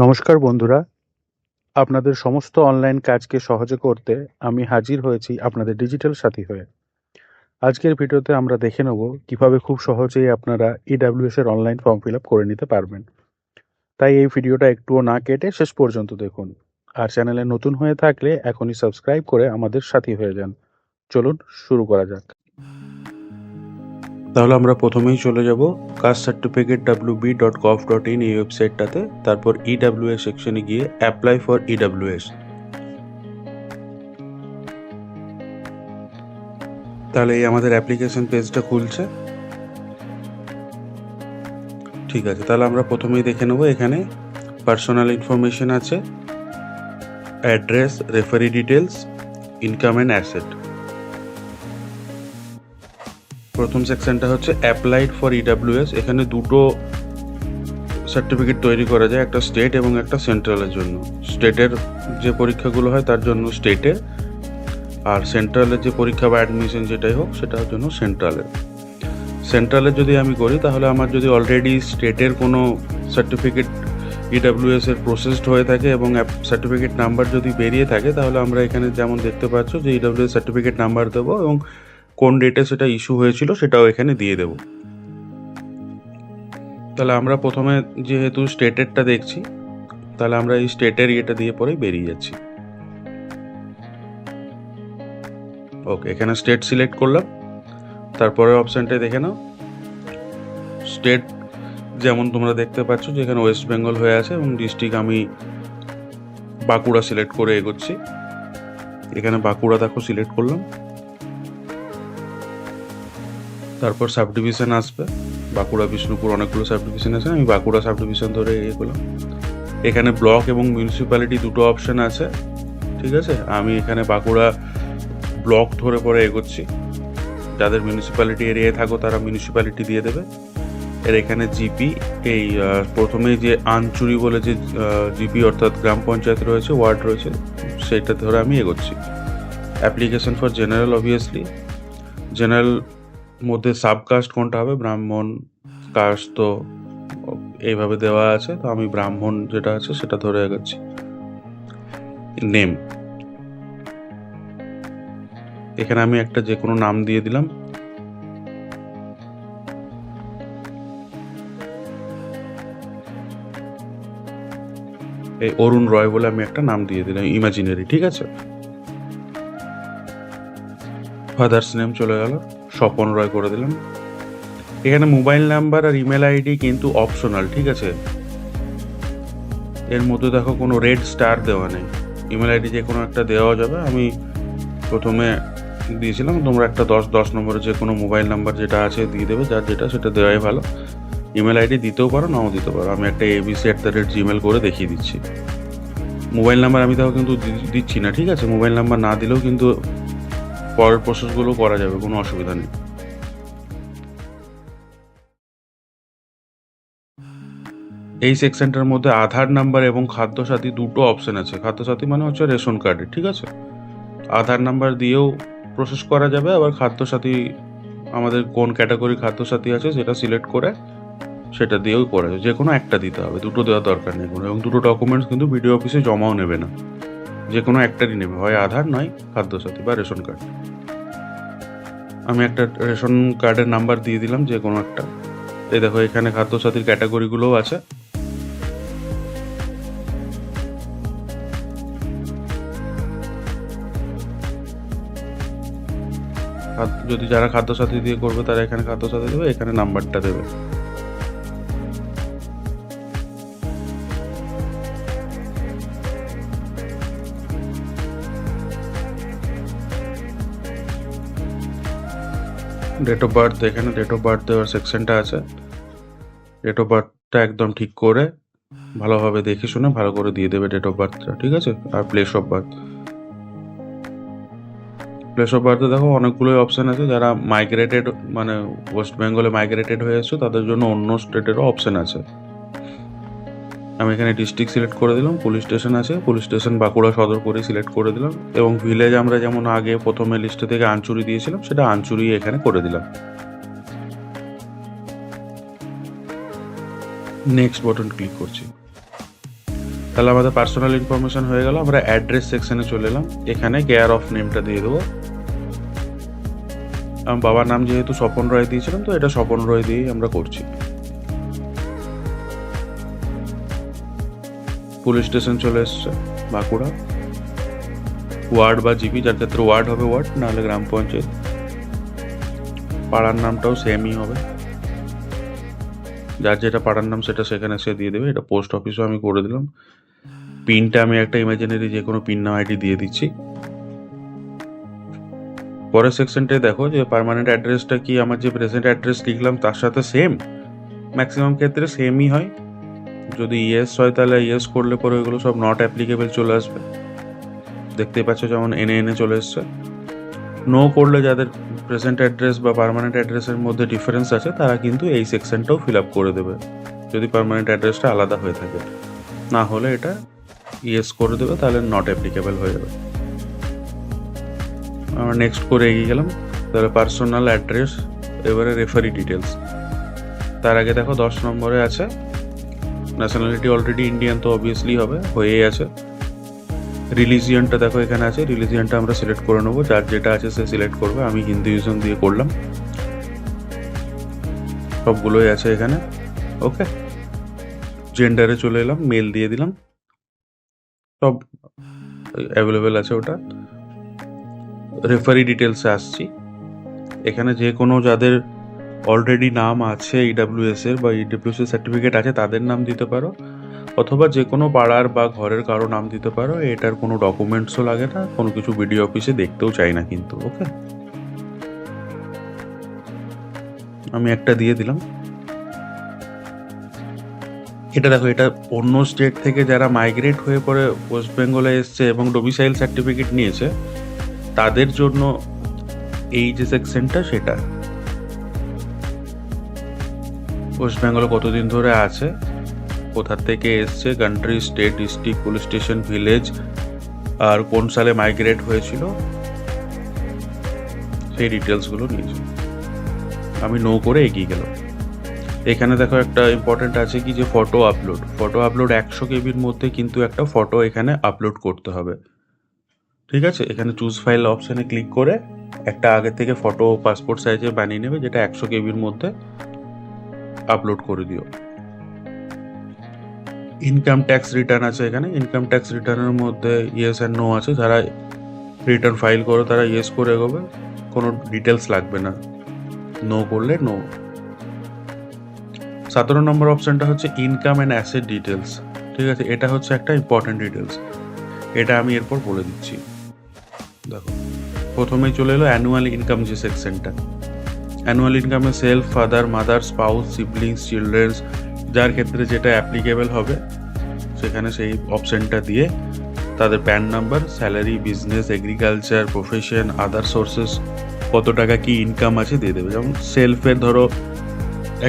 নমস্কার বন্ধুরা, আপনাদের সমস্ত অনলাইন কাজকে সহজে করতে আমি হাজির হয়েছি আপনাদের ডিজিটাল সাথী হয়ে। আজকের ভিডিওতে আমরা দেখে নেব কিভাবে খুব সহজেই আপনারা EWS এর অনলাইন ফর্ম ফিল আপ করে নিতে পারবেন। তাই এই ভিডিওটা একটুও না কেটে শেষ পর্যন্ত দেখুন। আর চ্যানেলে নতুন হয়ে থাকলে এখনই সাবস্ক্রাইব করে আমাদের সাথী হয়ে যান। চলুন শুরু করা যাক। তাহলে আমরা প্রথমেই চলে যাব কাস্ট সার্টিফিকেট wb.gov.in এই ওয়েবসাইটটাতে, তারপর EWS সেকশনে গিয়ে অ্যাপ্লাই ফর EWS। তাহলে এই আমাদের অ্যাপ্লিকেশন পেজটা খুলছে। ঠিক আছে, তাহলে আমরা প্রথমেই দেখে নেব এখানে পার্সোনাল ইনফরমেশন আছে, address, referee details, income and asset. প্রথম সেকশনটা হচ্ছে অ্যাপ্লাইড ফর EWS। এখানে দুটো সার্টিফিকেট তৈরি করা যায়, একটা স্টেট এবং একটা সেন্ট্রালের জন্য। স্টেটের যে পরীক্ষাগুলো হয় তার জন্য স্টেটের, আর সেন্ট্রালের যে পরীক্ষা বা অ্যাডমিশন যেটাই হোক সেটার জন্য সেন্ট্রালের। সেন্ট্রালের যদি আমি করি তাহলে আমার যদি অলরেডি স্টেটের কোনো সার্টিফিকেট EWS এর প্রসেসড হয়ে থাকে এবং সার্টিফিকেট নাম্বার যদি বেরিয়ে থাকে, তাহলে আমরা এখানে যেমন দেখতে পাচ্ছ যে EWS সার্টিফিকেট নাম্বার দেবো এবং কোন ডেটে সেটা ইস্যু হয়েছিল সেটাও এখানে দিয়ে দেবো। তাহলে আমরা প্রথমে যেহেতু স্টেটেরটা দেখছি, তাহলে আমরা এই স্টেটের ইয়েটা দিয়ে পরেই বেরিয়ে যাচ্ছি। ওকে, এখানে স্টেট সিলেক্ট করলাম। তারপরে অপশানটায় দেখে নাও স্টেট, যেমন তোমরা দেখতে পাচ্ছ যে এখানে ওয়েস্ট বেঙ্গল হয়ে আছে এবং ডিস্ট্রিক্ট আমি বাঁকুড়া সিলেক্ট করে এগোচ্ছি। এখানে বাঁকুড়া দেখো সিলেক্ট করলাম। তারপর সাব ডিভিশন আসবে, বাঁকুড়া, বিষ্ণুপুর অনেকগুলো সাব ডিভিশন আছে, আমি বাঁকুড়া সাব ডিভিশন ধরে এগিয়ে করলাম। এখানে ব্লক এবং মিউনিসিপ্যালিটি দুটো অপশান আছে। ঠিক আছে, আমি এখানে বাঁকুড়া ব্লক ধরে পরে এগোচ্ছি। যাদের মিউনিসিপ্যালিটি এরিয়ায় থাকো তারা মিউনিসিপ্যালিটি দিয়ে দেবে। এর এখানে জিপি, এই প্রথমেই যে আনচুরি বলে যে জিপি অর্থাৎ গ্রাম পঞ্চায়েত রয়েছে, ওয়ার্ড রয়েছে, সেটা ধরে আমি এগোচ্ছি। Application for general, obviously general মধ্যে সাবকাস্ট কোনটা হবে, ব্রাহ্মণ কাস্ট, তো এইভাবে দেওয়া আছে, তো আমি ব্রাহ্মণ যেটা আছে সেটা ধরে এগোচ্ছি। নেম, এখানে আমি একটা যে কোনো নাম দিয়ে দিলাম। এই অরুণ রয় বলে আমি একটা নাম দিয়ে দিলাম, ইমাজিনারি। ঠিক আছে, ফাদার্স নেম চলে গেল, স্বপন রয় করে দিলাম। এখানে মোবাইল নাম্বার আর ইমেল আইডি কিন্তু অপশনাল। ঠিক আছে, এর মধ্যে দেখো কোনো রেড স্টার দেওয়া নেই, ইমেল আইডি যে কোনো একটা দেওয়া যাবে। আমি প্রথমে দিয়েছিলাম, তোমরা একটা 10 নম্বরের যে কোনো মোবাইল নাম্বার যেটা আছে দিয়ে দেবে, যার যেটা সেটা দেওয়াই ভালো। ইমেল আইডি দিতেও পারো, নাও দিতে পারো। আমি একটা abc@gmail করে দেখিয়ে দিচ্ছি। মোবাইল নাম্বার আমি তাও কিন্তু দিচ্ছি না। ঠিক আছে, মোবাইল নাম্বার না দিলেও কিন্তু পরের প্রসেসগুলো করা যাবে, কোনো অসুবিধা নেই। এই সেকশনটার মধ্যে আধার নাম্বার এবং খাদ্যসাথী দুটো অপশন আছে। খাদ্যসাথী মানে হচ্ছে রেশন কার্ডে। ঠিক আছে, আধার নাম্বার দিয়েও প্রসেস করা যাবে, আবার খাদ্যসাথী আমাদের কোন ক্যাটাগরি খাদ্যসাথী আছে সেটা সিলেক্ট করে সেটা দিয়েও করা যাবে। যে কোনো একটা দিতে হবে, দুটো দেওয়ার দরকার নেই কোনো। এবং দুটো ডকুমেন্টস কিন্তু বিডিও অফিসে জমাও নেবে না, যে কোনো একটারই নেবে, হয় আধার নয় খাদ্যসাথী বা রেশন কার্ড। আমি একটা রেশন কার্ডের নাম্বার দিয়ে দিলাম, যে কোনো একটা। এই দেখো এখানে খাদ্যসাথীর ক্যাটাগরিগুলোও আছে। যদি যারা খাদ্যসাথী দিয়ে করবে তারা এখানে খাদ্যসাথী দেবে, এখানে নাম্বারটা দেবে। ডেট অফ বার্থ, এখানে ডেট অফ বার্থ দেওয়ার সেকশনটা আছে। ডেট অফ বার্থটা একদম ঠিক করে ভালোভাবে দেখে শুনে ভালো করে দিয়ে দেবে ডেট অফ বার্থটা। ঠিক আছে, আর place of birth, place of বার্থে দেখো অনেকগুলোই অপশান আছে। যারা মাইগ্রেটেড মানে ওয়েস্ট বেঙ্গলে মাইগ্রেটেড হয়ে এসছো তাদের জন্য অন্য স্টেটেরও অপশান আছে। আমি এখানে ডিস্ট্রিক্ট সিলেক্ট করে দিলাম। পুলিশ স্টেশন আছে, পুলিশ স্টেশন বাঁকুড়া সদর করে সিলেক্ট করে দিলাম। এবং ভিলেজ আমরা যেমন আগে প্রথমে লিস্টে থেকে আঞ্চুরি দিয়েছিলাম, সেটা আঞ্চুরি এখানে করে দিলাম। নেক্সট বাটন ক্লিক করছি। তাহলে আমাদের পার্সোনাল ইনফরমেশন হয়ে গেল। আমরা অ্যাড্রেস সেকশনে চলে এলাম। এখানে কেয়ার অফ নেমটা দিয়ে দেবো। আমার বাবার নাম যেহেতু স্বপন রায় দিয়েছিলাম, তো এটা স্বপন রায় দিয়েই আমরা করছি। পুলিশ স্টেশন চলে এসছে বাঁকুড়া। ওয়ার্ড বা জিপি, যার ক্ষেত্রে ওয়ার্ড হবে ওয়ার্ড, নাহলে গ্রাম পঞ্চায়েত। পাড়ার নামটাও সেমই হবে, যার যেটা পাড়ার নাম সেটা সেখানে সে দিয়ে দেবে। এটা পোস্ট অফিসও আমি করে দিলাম। পিনটা আমি একটা ইমাজিনারি যে কোনো পিন নাম আইডি দিয়ে দিচ্ছি। পরের সেকশনটায় দেখো যে পার্মানেন্ট অ্যাড্রেসটা কি আমার যে প্রেজেন্ট অ্যাড্রেস লিখলাম তার সাথে সেম, ম্যাক্সিমাম ক্ষেত্রে সেমই হয়। যদি ইয়েস হয় তাহলে ইয়েস করলে পরে ওইগুলো সব নট অ্যাপ্লিকেবল চলে আসবে। দেখতেই পাচ্ছ যেমন এনে চলে এসছে। নো করলে যাদের প্রেজেন্ট অ্যাড্রেস বা পার্মানেন্ট অ্যাড্রেসের মধ্যে ডিফারেন্স আছে তারা কিন্তু এই সেকশনটাও ফিল আপ করে দেবে, যদি পার্মানেন্ট অ্যাড্রেসটা আলাদা হয়ে থাকে। না হলে এটা ইয়েস করে দেবে, তাহলে নট অ্যাপ্লিকেবল হয়ে যাবে। আমরা নেক্সট করে এগিয়ে গেলাম। তাহলে পার্সোনাল অ্যাড্রেস, এবারে রেফারি ডিটেলস। তার আগে দেখো 10 নম্বরে আছে ন্যাশনালিটি, অলরেডি ইন্ডিয়ান তো অবভিয়াসলি হবে, হয়েই আছে। রিলিজিয়নটা দেখো এখানে আছে, রিলিজিয়নটা আমরা সিলেক্ট করে নেবো, যার যেটা আছে সে সিলেক্ট করবে। আমি হিন্দুইজম দিয়ে করলাম, সবগুলোই আছে এখানে। ওকে, জেন্ডারে চলে এলাম, মেল দিয়ে দিলাম, সব অ্যাভেলেবেল আছে ওটা। রেফারি ডিটেলসে আসছি। এখানে যে কোনো যাদের অলরেডি নাম আছে ইডাব্লিউএস এর বা ইডাব্লিউএস এর সার্টিফিকেট আছে তাদের নাম দিতে পারো, অথবা যে কোনো পাড়ার বা ঘরের কারো নাম দিতে পারো। এটার কোনো ডকুমেন্টসও লাগে না, কোনো কিছু বিডিও অফিসে দেখতেও চাই না কিন্তু। ওকে, আমি একটা দিয়ে দিলাম। এটা দেখো, এটা অন্য স্টেট থেকে যারা মাইগ্রেট হয়ে পরে ওয়েস্ট বেঙ্গলে এসছে এবং ডোমিসাইল সার্টিফিকেট নিয়েছে তাদের জন্য এই যে সেকশনটা, সেটা ওয়েস্ট বেঙ্গলে কতদিন ধরে আছে, কোথা থেকে এসছে, country, state, district, police station, village, আর কোন সালে মাইগ্রেট হয়েছিল, সেই ডিটেলসগুলো নিয়েছে। আমি নো করে এগিয়ে গেলাম। এখানে দেখো একটা ইম্পর্টেন্ট আছে কি, যে ফটো আপলোড। ফটো আপলোড 100 কেবির মধ্যে কিন্তু একটা ফটো এখানে আপলোড করতে হবে। ঠিক আছে, এখানে চুজ ফাইল অপশানে ক্লিক করে একটা আগে থেকে ফটো পাসপোর্ট সাইজে বানিয়ে নেবে, যেটা 100 কেবির মধ্যে আপলোড করে দিও। ইনকাম ট্যাক্স রিটার্ন আছে এখানে। ইনকাম ট্যাক্স রিটার্নের মধ্যে ইয়েস অ্যান্ড নো আছে। যারা রিটার্ন ফাইল করো তারা ইয়েস করে এগোবে, কোনো ডিটেলস লাগবে না। নো করলে নো। 17 নম্বর অপশানটা হচ্ছে ইনকাম অ্যান্ড অ্যাসেট ডিটেলস। ঠিক আছে, এটা হচ্ছে একটা ইম্পর্টেন্ট ডিটেলস, এটা আমি এরপর বলে দিচ্ছি। দেখো, প্রথমেই চলে এলো অ্যানুয়াল ইনকাম যে সেকশনটা। অ্যানুয়াল ইনকামে self, father, mother, spouse, siblings, childrens, যার ক্ষেত্রে যেটা অ্যাপ্লিকেবল হবে সেখানে সেই অপশানটা দিয়ে তাদের pan number, salary, business, agriculture, profession, আদার সোর্সেস, কত টাকা কি ইনকাম আছে দিয়ে দেবে। যেমন সেলফের ধরো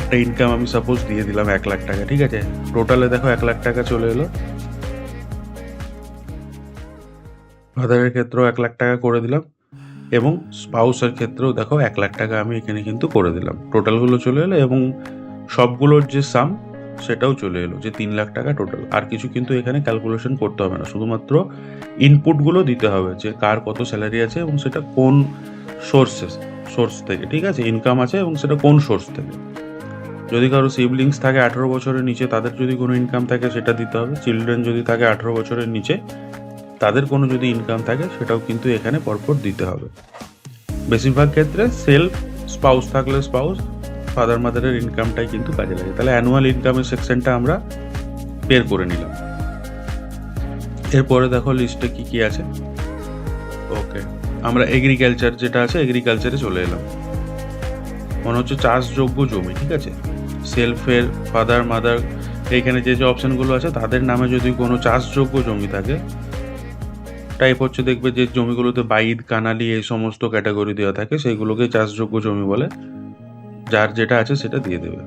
একটা ইনকাম আমি সাপোজ দিয়ে দিলাম 1 লাখ টাকা। ঠিক আছে, টোটালে দেখো 1 লাখ টাকা চলে এলো। ফাদারের ক্ষেত্রেও 1 লাখ টাকা করে দিলাম, এবং স্পাউসের ক্ষেত্রেও দেখো 1 লাখ টাকা আমি এখানে কিন্তু করে দিলাম। টোটালগুলো চলে এলো, এবং সবগুলোর যে সাম সেটাও চলে এলো, যে 3 লাখ টাকা টোটাল। আর কিছু কিন্তু এখানে ক্যালকুলেশন করতে হবে না, শুধুমাত্র ইনপুটগুলো দিতে হবে, যে কার কত স্যালারি আছে এবং সেটা কোন সোর্স থেকে। ঠিক আছে, ইনকাম আছে এবং সেটা কোন সোর্স থেকে। যদি কারো সিবলিংস থাকে 18 বছরের নিচে, তাদের যদি কোনো ইনকাম থাকে সেটা দিতে হবে। চিলড্রেন যদি থাকে 18 বছরের নিচে, তাদের কোনো যদি ইনকাম থাকে সেটাও কিন্তু এখানে পরপর দিতে হবে। বেশিরভাগ ক্ষেত্রে সেলফ, স্পাউস থাকলে স্পাউস, ফাদার মাদারের ইনকামটাই কিন্তু কাজে লাগে। তাহলে অ্যানুয়াল ইনকামের সেকশনটা আমরা বের করে নিলাম। এরপরে দেখো লিস্টে কি কি আছে। ওকে, আমরা এগ্রিকালচার যেটা আছে, এগ্রিকালচারে চলে এলাম। মনে হচ্ছে চাষযোগ্য জমি। ঠিক আছে, সেলফের, ফাদার, মাদার, এইখানে যে যে অপশানগুলো আছে তাদের নামে যদি কোনো চাষযোগ্য জমি থাকে, টাইপ হচ্ছে দেখবে যে জমিগুলোতে বাইদ, কানালি এই সমস্ত ক্যাটাগরি দেওয়া থাকে, সেইগুলোকে চাষযোগ্য জমি বলে। যার যেটা আছে সেটা দিয়ে দেবে।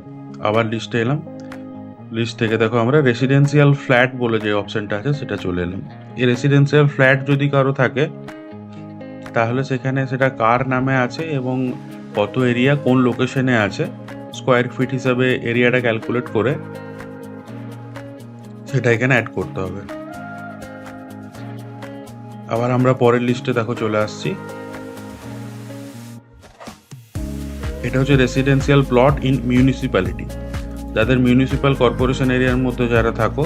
আবার লিস্টে এলাম। লিস্ট থেকে দেখো আমরা রেসিডেন্সিয়াল ফ্ল্যাট বলে যে অপশানটা আছে সেটা চলে এলাম। এই রেসিডেন্সিয়াল ফ্ল্যাট যদি কারো থাকে তাহলে সেখানে সেটা কার নামে আছে এবং কত এরিয়া কোন লোকেশনে আছে, স্কোয়ার ফিট হিসাবে এরিয়াটা ক্যালকুলেট করে সেটা এখানে অ্যাড করতে হবে। আবার আমরা পরের লিস্টে দেখো চলে আসছি। এটা হচ্ছে রেসিডেন্সিয়াল প্লট ইন মিউনিসিপ্যালিটি। যাদের মিউনিসিপ্যাল কর্পোরেশন এরিয়ার মধ্যে যারা থাকো,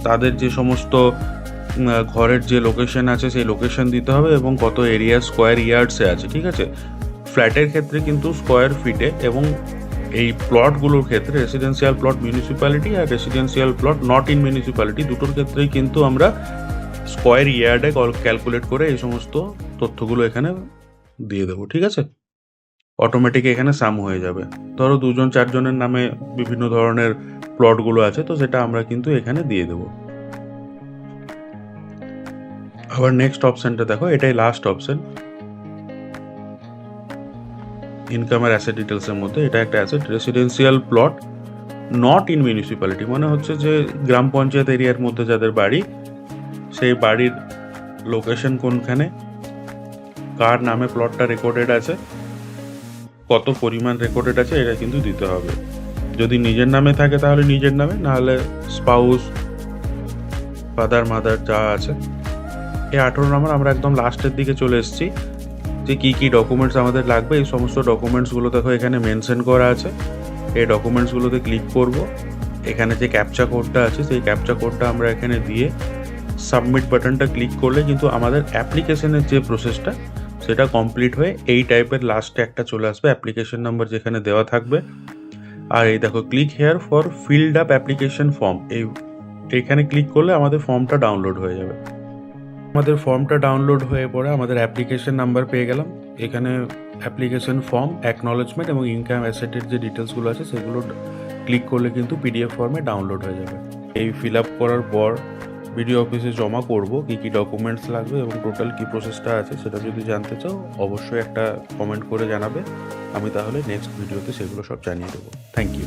তাদের যে সমস্ত ঘরের যে লোকেশন আছে সেই লোকেশন দিতে হবে এবং কত এরিয়া স্কোয়ার ইয়ার্ডসে আছে, ঠিক আছে। ফ্ল্যাটের ক্ষেত্রে কিন্তু স্কোয়ার ফিটে, এবং এই প্লটগুলোর ক্ষেত্রে রেসিডেন্সিয়াল প্লট মিউনিসিপ্যালিটি আর residential plot not in municipality দুটোর ক্ষেত্রেই কিন্তু আমরা স্কোয়ার ইয়ার্ডে ক্যালকুলেট করে এই সমস্ত তথ্যগুলো এখানে দিয়ে দেবো, ঠিক আছে। অটোমেটিক এখানে সাম হয়ে যাবে। ধরো 2-4 জনের নামে বিভিন্ন ধরনের প্লটগুলো আছে, তো সেটা আমরা কিন্তু এখানে দিয়ে দেবো। আবার নেক্সট অপশনটা দেখো, এটাই লাস্ট অপশন ইনকাম আর অ্যাসেট ডিটেলসের মধ্যে। এটা একটা asset residential plot not in municipality, মানে হচ্ছে যে গ্রাম পঞ্চায়েত এরিয়ার মধ্যে যাদের বাড়ি, সেই বাড়ির লোকেশন কোনখানে, কার নামে প্লটটা রেকর্ডেড আছে, কত পরিমাণ রেকর্ডেড আছে, এটা কিন্তু দিতে হবে। যদি নিজের নামে থাকে তাহলে নিজের নামে, নাহলে স্পাউস, ফাদার, মাদার যা আছে। এই 18 নম্বর আমরা একদম লাস্টের দিকে চলে এসেছি, যে কী কী ডকুমেন্টস আমাদের লাগবে। এই সমস্ত ডকুমেন্টসগুলো দেখো এখানে মেনশন করা আছে। এই ডকুমেন্টসগুলোতে ক্লিক করব। এখানে যে ক্যাপচা কোডটা আছে সেই ক্যাপচা কোডটা আমরা এখানে দিয়ে সাবমিট বাটনটা ক্লিক করলে কিন্তু আমাদের অ্যাপ্লিকেশনের যে প্রসেসটা সেটা কমপ্লিট হয়ে এই টাইপের লাস্টে একটা চলে আসবে, অ্যাপ্লিকেশন নাম্বার যেখানে দেওয়া থাকবে। আর এই দেখো click here for filled up application form, এইখানে ক্লিক করলে আমাদের ফর্মটা ডাউনলোড হয়ে যাবে। আমাদের ফর্মটা ডাউনলোড হয়ে পড়ে আমাদের অ্যাপ্লিকেশন নাম্বার পেয়ে গেলাম। এখানে অ্যাপ্লিকেশন ফর্ম, অ্যাকনলেজমেন্ট এবং ইনকাম অ্যাসেটের যে ডিটেলসগুলো আছে সেগুলো ক্লিক করলে কিন্তু পিডিএফ ফর্মে ডাউনলোড হয়ে যাবে। এই ফিল আপ করার পর বিডিও অফিসে জমা করব, কী কী ডকুমেন্টস লাগবে এবং টোটাল কী প্রসেসটা আছে সেটা যদি জানতে চাও অবশ্যই একটা কমেন্ট করে জানাবে। আমি তাহলে নেক্সট ভিডিওতে সেগুলো সব জানিয়ে দেবো। Thank you.